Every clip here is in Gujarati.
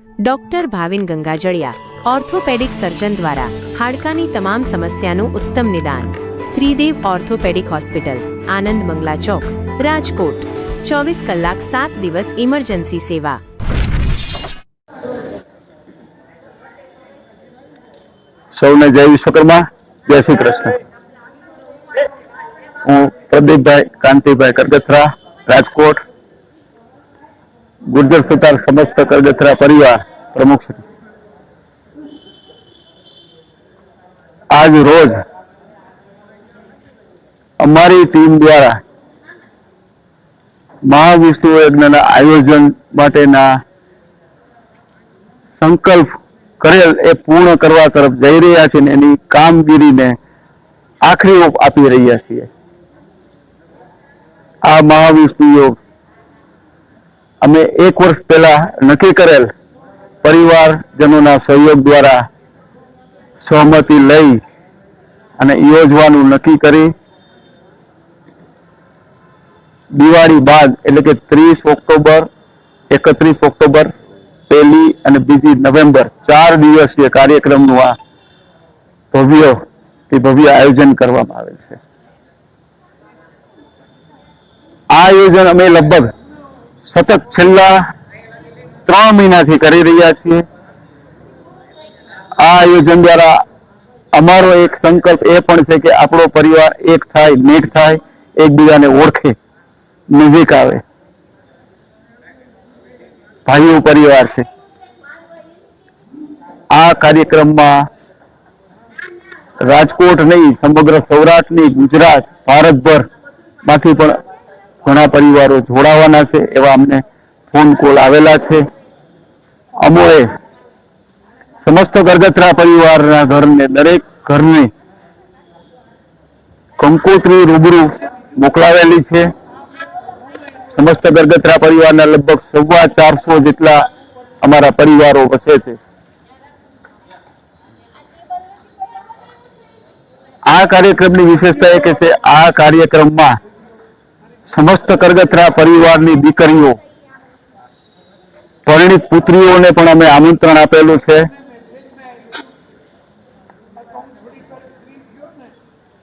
ડોક્ટર ભાવિન ગંગાજળિયા ઓર્થોપેડિક સર્જન દ્વારા હાડકાની તમામ સમસ્યાનું ઉત્તમ નિદાન. ત્રિદેવ ઓર્થોપેડિક હોસ્પિટલ, આનંદ મંગલા ચોક, રાજકોટ. 24 કલાક 7 દિવસ ઇમરજન્સી સેવા. સૌને જય વિશ્વકર્મા, જય શ્રી કૃષ્ણ. હું પ્રદીપભાઈ કાંતિભાઈ કરગથરા, રાજકોટ, ગુર્જર સુતાર સમસ્ત કરગથરા પરિવાર પ્રમુખ શ્રી. આજ રોજ અમારી ટીમ દ્વારા મહાવિષ્ણુ યજ્ઞના આયોજન માટેના સંકલ્પ કરેલ એ પૂર્ણ કરવા તરફ જઈ રહ્યા છે, એની કામગીરીને આખરી ઓપ આપી રહ્યા છીએ. આ મહાવિષ્ણુ યોગ અમે 1 વર્ષ પહેલા નક્કી કરેલ, પરિવારજનોના સહયોગ દ્વારા સહમતિ લઈ અને યોજવાનું નક્કી કરી દિવાળી બાદ એટલે કે 30 ઓક્ટોબર, 31 ઓક્ટોબર, 1 અને 2 નવેમ્બર 4 દિવસીય કાર્યક્રમનું આ ભવ્ય આયોજન કરવામાં આવેલ છે. આ આયોજન અમે લગભગ સતત છેલ્લા 3 મહિનાથી કરી રહ્યા છીએ. આ આયોજન દ્વારા અમારો એક સંકલ્પ એ પણ છે કે આપણો પરિવાર એક થાય, મેઘ થાય, એકબીજાને ઓળખે, નજીક આવે. ભાઈઓ પરિવાર છે. આ કાર્યક્રમમાં રાજકોટ નહીં, સમગ્ર સૌરાષ્ટ્ર નહીં, ગુજરાત, ભારતભર માંથી પણ ઘણા પરિવારો જોડાવાના છે એવા અમને ફોન કોલ આવેલા છે. અમોએ સમસ્ત કરગથરા પરિવારના ઘરને, દરેક ઘરને કંકોત્રી રૂબરૂ મોકલાવેલી છે. સમસ્ત કરગથરા પરિવારના લગભગ 450 જેટલા અમારા પરિવારો વસે છે. આ કાર્યક્રમની વિશેષતા એ કે છે, આ કાર્યક્રમમાં સમસ્ત કરગથરા પરિવારની દીકરીઓ, પરિણીત પુત્રીઓને પણ અમે આમંત્રણ આપેલું છે.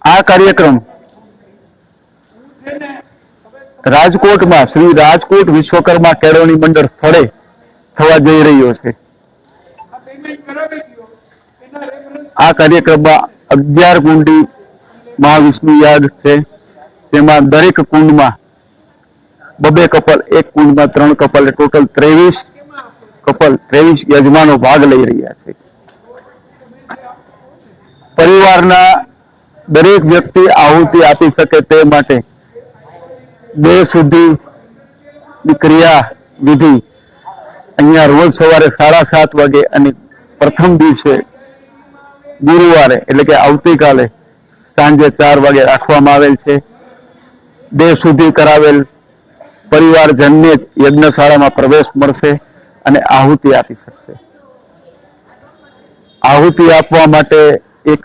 આ કાર્યક્રમ રાજકોટમાં શ્રી રાજકોટ વિશ્વકર્મા કેળવણી મંડળ સ્થળે થવા જઈ રહ્યો છે. આ કાર્યક્રમમાં 11 કુંડી મહાવિષ્ણુ યાગ છે, જેમાં દરેક કુંડમાં 2 કપલ, એક કુંડમાં 3 કપલ, ટોટલ 23 કપલ, 23 યજમાનો ભાગ લઈ રહ્યા છે. પરિવારના દરેક વ્યક્તિ આહુતિ આપી શકે તે માટે 2 સુધીની ક્રિયા વિધિ અહીંયા રોજ સવારે 7:30 વાગે અને પ્રથમ દિવસે ગુરુવારે એટલે કે આવતીકાલે સાંજે 4 વાગે રાખવામાં આવેલ છે. 2 સુધી કરાવેલ પરિવારજનને જ યજ્ઞશાળામાં પ્રવેશ મળશે અને આહુતિ આપી શકશે. આહુતિ આપવા માટે એક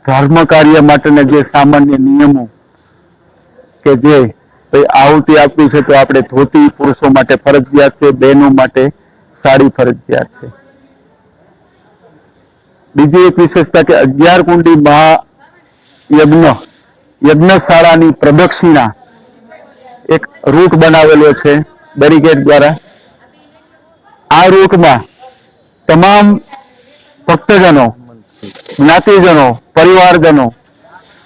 ધર્મ કાર્ય માટેના જે સામાન્ય નિયમો કે જે આહુતિ આપવી છે તો આપણે ધોતી પુરુષો માટે ફરજિયાત છે, બહેનો માટે સાડી ફરજિયાત છે. બીજી એક વિશેષતા કે 11 કુંડી યજ્ઞશાળાની પ્રદક્ષિણા એક રૂટ બનાવેલો છે બેરિકેડ દ્વારા. આ રૂટમાં તમામ ભક્તજનો, જ્ઞાતિજનો, પરિવારજનો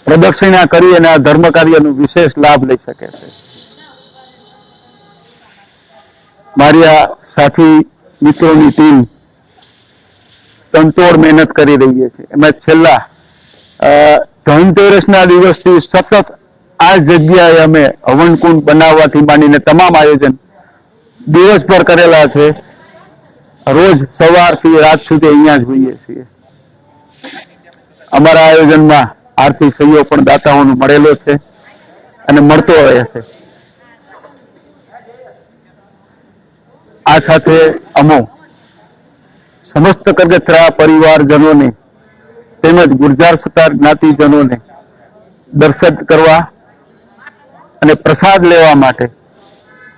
પ્રદક્ષિણા કરી અને આ ધર્મ કાર્યનો વિશેષ લાભ લઈ શકે છે. મારી આ સાથી મિત્રોની ટીમ તનતોડ મહેનત કરી રહી છે. એમાં છેલ્લા ધનતેરસના દિવસથી સતત આ જગ્યાએ અમે હવનકુંડ બનાવવાથી માંડીને તમામ આયોજન દિવસભર કરેલા છે. રોજ સવારથી રાત સુધી અહીંયા જ હોઈએ છીએ. અમારા આયોજનમાં આર્થિક સહયોગ પણ દાતાઓનો મળેલો છે અને મળતો રહેશે. આ સાથે અમો સમસ્ત કરગથરા પરિવારજનોને તેમજ ગુર્જર સુતાર જ્ઞાતિજનોને દર્શન કરવા અને પ્રસાદ લેવા માટે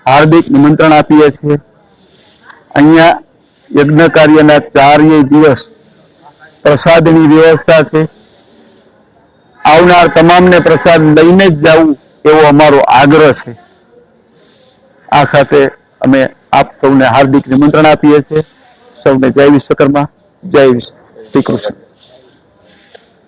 હાર્દિક નિમંત્રણ આપીએ છીએ. અહીંયા યજ્ઞ કાર્યના 4 દિવસ પ્રસાદની વ્યવસ્થા છે. આવનાર તમામને પ્રસાદ લઈને જ જવું એવો અમારો આગ્રહ છે. આ સાથે અમે આપ સૌને હાર્દિક નિમંત્રણ આપીએ છીએ. સૌને જય વિશ્વકર્મા, જય શ્રી કૃષ્ણ.